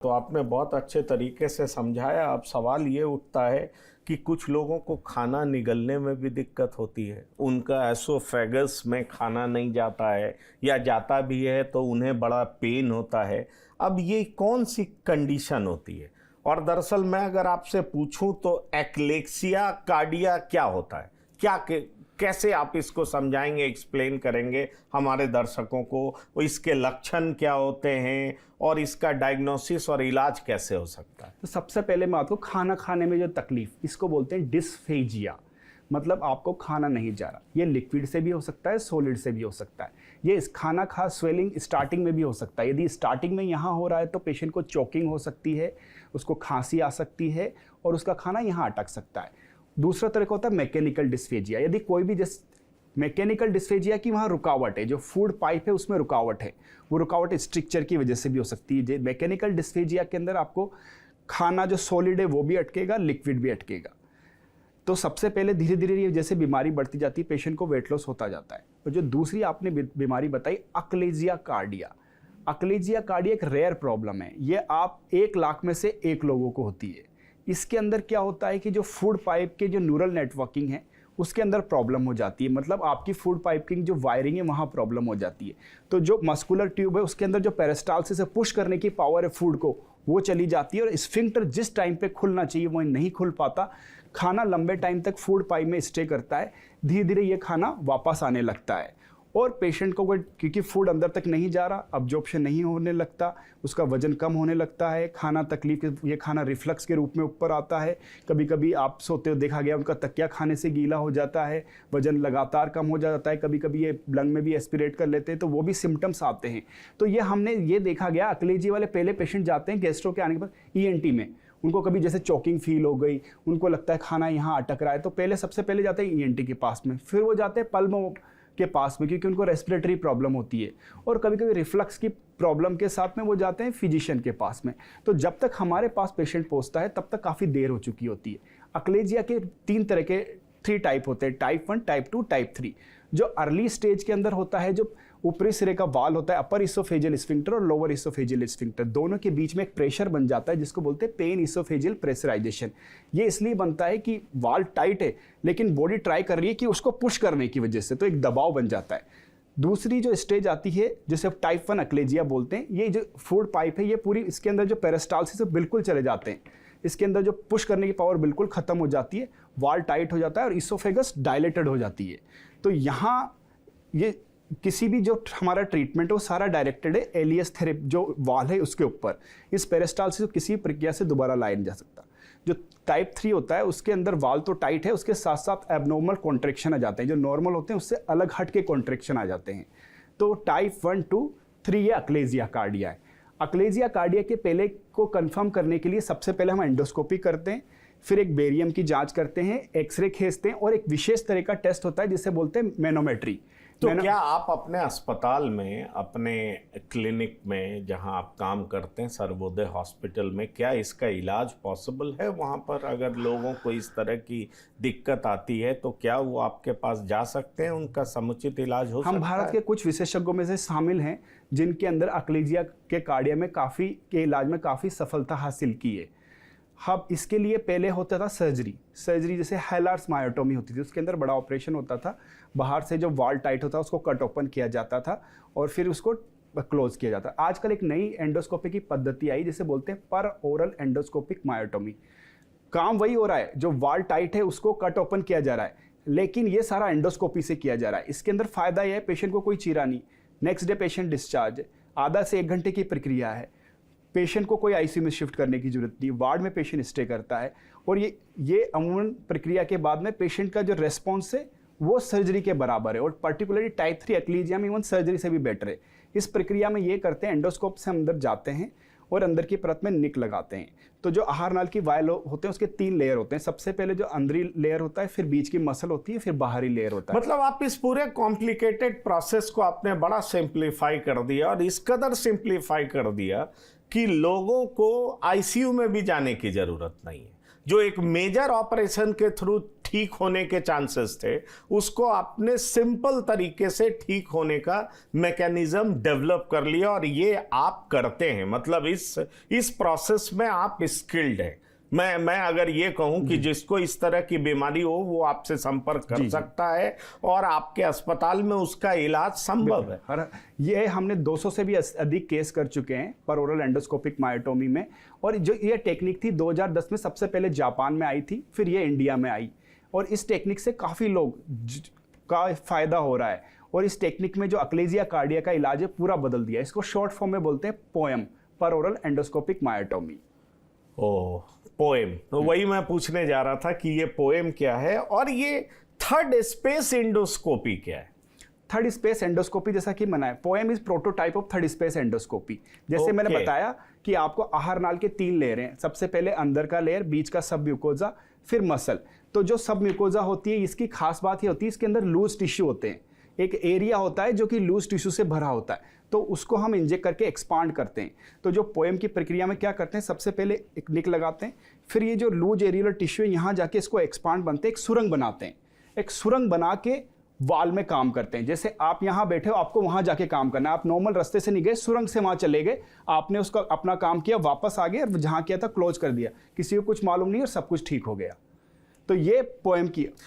तो आपने बहुत अच्छे तरीके से समझाया। अब सवाल ये उठता है कि कुछ लोगों को खाना निगलने में भी दिक्कत होती है, उनका एसोफेगस में खाना नहीं जाता है, या जाता भी है तो उन्हें बड़ा पेन होता है। अब ये कौन सी कंडीशन होती है? और दरअसल मैं अगर आपसे पूछूं तो एक्लेक्सिया कार्डिया क्या होता है, कैसे आप इसको समझाएंगे, एक्सप्लेन करेंगे हमारे दर्शकों को? इसके लक्षण क्या होते हैं और इसका डायग्नोसिस और इलाज कैसे हो सकता है? तो सबसे पहले मैं आपको खाना खाने में जो तकलीफ, इसको बोलते हैं डिस्फेजिया, मतलब आपको खाना नहीं जा रहा। ये लिक्विड से भी हो सकता है, सॉलिड से भी हो सकता है। ये इस खाना खा स्वेलिंग स्टार्टिंग में भी हो सकता है। यदि स्टार्टिंग में यहाँ हो रहा है तो पेशेंट को चोकिंग हो सकती है, उसको खांसी आ सकती है और उसका खाना यहाँ अटक सकता है। दूसरा तरीका होता है मैकेनिकल डिस्फेजिया। यदि कोई भी मैकेनिकल डिस्फेजिया की वहाँ रुकावट है, जो फूड पाइप है उसमें रुकावट है, वो रुकावट स्ट्रक्चर की वजह से भी हो सकती है। मैकेनिकल डिस्फेजिया के अंदर आपको खाना जो सॉलिड है वो भी अटकेगा, लिक्विड भी अटकेगा। तो सबसे पहले धीरे धीरे ये जैसे बीमारी बढ़ती जाती है, पेशेंट को वेट लॉस होता जाता है। और जो दूसरी आपने बीमारी बताई अक्लेजिया कार्डिया, अक्लेजिया कार्डिया एक रेयर प्रॉब्लम है। ये आप 1 लाख में से 1 लोगों को होती है। इसके अंदर क्या होता है कि जो फूड पाइप के जो न्यूरल नेटवर्किंग है उसके अंदर प्रॉब्लम हो जाती है, मतलब आपकी फूड पाइप की जो वायरिंग है वहाँ प्रॉब्लम हो जाती है। तो जो मस्कुलर ट्यूब है उसके अंदर जो पेरिस्टाल्सिस से पुश करने की पावर है फूड को, वो चली जाती है और स्फिंक्टर जिस टाइम पे खुलना चाहिए वो नहीं खुल पाता। खाना लंबे टाइम तक फूड पाइप में स्टे करता है, धीरे धीरे ये खाना वापस आने लगता है और पेशेंट को क्योंकि फूड अंदर तक नहीं जा रहा, अब्जॉर्प्शन नहीं होने लगता, उसका वजन कम होने लगता है, खाना तकलीफ, ये खाना रिफ्लक्स के रूप में ऊपर आता है। कभी कभी आप सोते हो देखा गया उनका तकिया खाने से गीला हो जाता है, वजन लगातार कम हो जाता है, कभी कभी ये लंग में भी एस्पिरेट कर लेते हैं, तो वो भी सिम्टम्स आते हैं। तो ये हमने ये देखा गया अक्लेजी वाले पहले पेशेंट जाते हैं गैस्ट्रो के आने के बाद ENT में, उनको कभी जैसे चोकिंग फील हो गई, उनको लगता है खाना यहाँ अटक रहा है, तो पहले सबसे पहले जाते हैं ENT के पास में, फिर वो जाते हैं पल्मो के पास में क्योंकि उनको रेस्पिरेटरी प्रॉब्लम होती है, और कभी कभी रिफ्लक्स की प्रॉब्लम के साथ में वो जाते हैं फिजिशियन के पास में। तो जब तक हमारे पास पेशेंट पहुंचता है तब तक काफ़ी देर हो चुकी होती है। अक्लेजिया के 3 तरह के 3 टाइप होते हैं, टाइप 1, टाइप 2, टाइप 3। जो अर्ली स्टेज के अंदर होता है, जो ऊपरी सिरे का वाल होता है, अपर इसोफेजियल स्फिंक्टर और लोअर इसोफेजियल स्फिंक्टर, दोनों के बीच में एक प्रेशर बन जाता है जिसको बोलते हैं पेन इसोफेजियल प्रेशराइजेशन। ये इसलिए बनता है कि वाल टाइट है लेकिन बॉडी ट्राई कर रही है कि उसको पुश करने की वजह से, तो एक दबाव बन जाता है। दूसरी जो स्टेज आती है जिसे टाइप 1 अक्लेजिया बोलते हैं, ये जो फूड पाइप है ये पूरी, इसके अंदर जो पेरिस्टाल्सिस है बिल्कुल चले जाते हैं, इसके अंदर जो पुश करने की पावर बिल्कुल खत्म हो जाती है, वाल टाइट हो जाता है और इसोफेगस डायलेटेड हो जाती है। तो यहाँ ये किसी भी जो हमारा ट्रीटमेंट है वो सारा डायरेक्टेड है एलियस थेरेपी, जो वाल है उसके ऊपर। इस पेरिस्टाल्सिस को किसी प्रक्रिया से दोबारा लाया नहीं जा सकता। जो टाइप 3 होता है उसके अंदर वाल तो टाइट है, उसके साथ साथ एबनॉर्मल कॉन्ट्रैक्शन आ जाते हैं, जो नॉर्मल होते हैं उससे अलग हट के कॉन्ट्रैक्शन आ जाते हैं। तो टाइप 1, 2, 3 ये अक्लेजिया कार्डिया है। अक्लेजिया कार्डिया के पहले को कंफर्म करने के लिए सबसे पहले हम एंडोस्कोपी करते हैं, फिर एक बेरियम की जांच करते हैं, एक्सरे खींचते हैं और एक विशेष तरह का टेस्ट होता है जिसे बोलते हैं मैनोमेट्री। तो क्या आप अपने अस्पताल में, अपने क्लिनिक में जहां आप काम करते हैं सर्वोदय हॉस्पिटल में, क्या इसका इलाज पॉसिबल है? वहां पर अगर लोगों को इस तरह की दिक्कत आती है तो क्या वो आपके पास जा सकते हैं, उनका समुचित इलाज हो सकता है? हम भारत के कुछ विशेषज्ञों में से शामिल हैं जिनके अंदर अक्लेजिया के कार्डिया में के इलाज में काफ़ी सफलता हासिल की है। अब इसके लिए पहले होता था सर्जरी जैसे हेलार्स मायोटोमी होती थी, उसके अंदर बड़ा ऑपरेशन होता था, बाहर से जो वाल टाइट होता उसको कट ओपन किया जाता था और फिर उसको क्लोज किया जाता। आजकल एक नई एंडोस्कोपी की पद्धति आई जिसे बोलते हैं पर ओरल एंडोस्कोपिक मायोटोमी। काम वही हो रहा है, जो वाल टाइट है उसको कट ओपन किया जा रहा है, लेकिन ये सारा एंडोस्कोपी से किया जा रहा है। इसके अंदर फायदा यह है, पेशेंट को कोई चीरा नहीं, नेक्स्ट डे पेशेंट डिस्चार्ज है, आधा से 1 घंटे की प्रक्रिया है, पेशेंट को कोई ICU में शिफ्ट करने की जरूरत नहीं, वार्ड में पेशेंट स्टे करता है। और ये अमूमन प्रक्रिया के बाद में पेशेंट का जो रेस्पॉन्स है वो सर्जरी के बराबर है, और पर्टिकुलरली टाइप 3 अक्लेजिया में इवन सर्जरी से भी बेटर है। इस प्रक्रिया में ये करते हैं, एंडोस्कोप से अंदर जाते हैं और अंदर की परत में निक लगाते हैं। तो जो आहार नाल की वायल होते हैं उसके 3 लेयर होते हैं। सबसे पहले जो अंदरी लेयर होता है, फिर बीच की मसल होती है, फिर बाहरी लेयर होता है। मतलब आप इस पूरे कॉम्प्लिकेटेड प्रोसेस को आपने बड़ा सिंप्लीफाई कर दिया, और इस कदर सिंप्लीफाई कर दिया कि लोगों को ICU में भी जाने की जरूरत नहीं है। जो एक मेजर ऑपरेशन के थ्रू ठीक होने के चांसेस थे, उसको आपने सिंपल तरीके से ठीक होने का मैकेनिज्म डेवलप कर लिया, और ये आप करते हैं, मतलब इस प्रोसेस में आप स्किल्ड हैं। मैं अगर ये कहूं कि जिसको इस तरह की बीमारी हो वो आपसे संपर्क कर सकता है और आपके अस्पताल में उसका इलाज संभव है। और ये हमने 200 से भी अधिक केस कर चुके हैं पर ओरल एंडोस्कोपिक मायोटोमी में। और जो ये टेक्निक थी 2010 में सबसे पहले जापान में आई थी, फिर ये इंडिया में आई, और इस टेक्निक से काफ़ी लोग का फ़ायदा हो रहा है। और इस टेक्निक में जो अक्लेजिया कार्डिया का इलाज है पूरा बदल दिया। इसको शॉर्ट फॉर्म में बोलते हैं पोएम, पर ओरल एंडोस्कोपिक मायोटोमी। ओह, पोएम, तो वही मैं पूछने जा रहा था कि ये पोएम क्या है और ये थर्ड स्पेस एंडोस्कोपी क्या है। थर्ड स्पेस एंडोस्कोपी जैसा कि मना है, poem is prototype of third space endoscopy. जैसे मैंने बताया कि आपको आहार नाल के 3 लेयर हैं, सबसे पहले अंदर का लेयर, बीच का सब म्यूकोजा, फिर मसल। तो जो सब म्यूकोजा होती है इसकी खास बात ये होती है इसके अंदर लूज टिश्यू होते हैं, एक एरिया होता है जो कि लूज टिश्यू से भरा होता है, तो उसको हम इंजेक्ट करके एक्सपांड करते हैं। तो जो पोएम की प्रक्रिया में क्या करते हैं, सबसे पहले एक निक लगाते हैं, फिर ये जो लूज एरियल टिश्यू है यहाँ जाके इसको एक्सपांड बनते हैं, एक सुरंग बनाते हैं, एक सुरंग बना के वाल में काम करते हैं। जैसे आप यहाँ बैठे हो, आपको वहाँ जाके काम करना है, आप नॉर्मल रास्ते से नहीं गए, सुरंग से वहाँ चले गए, आपने उसका अपना काम किया, वापस आ गए और जहाँ किया था क्लोज कर दिया, किसी को कुछ मालूम नहीं और सब कुछ ठीक हो गया। तो ये पोएम की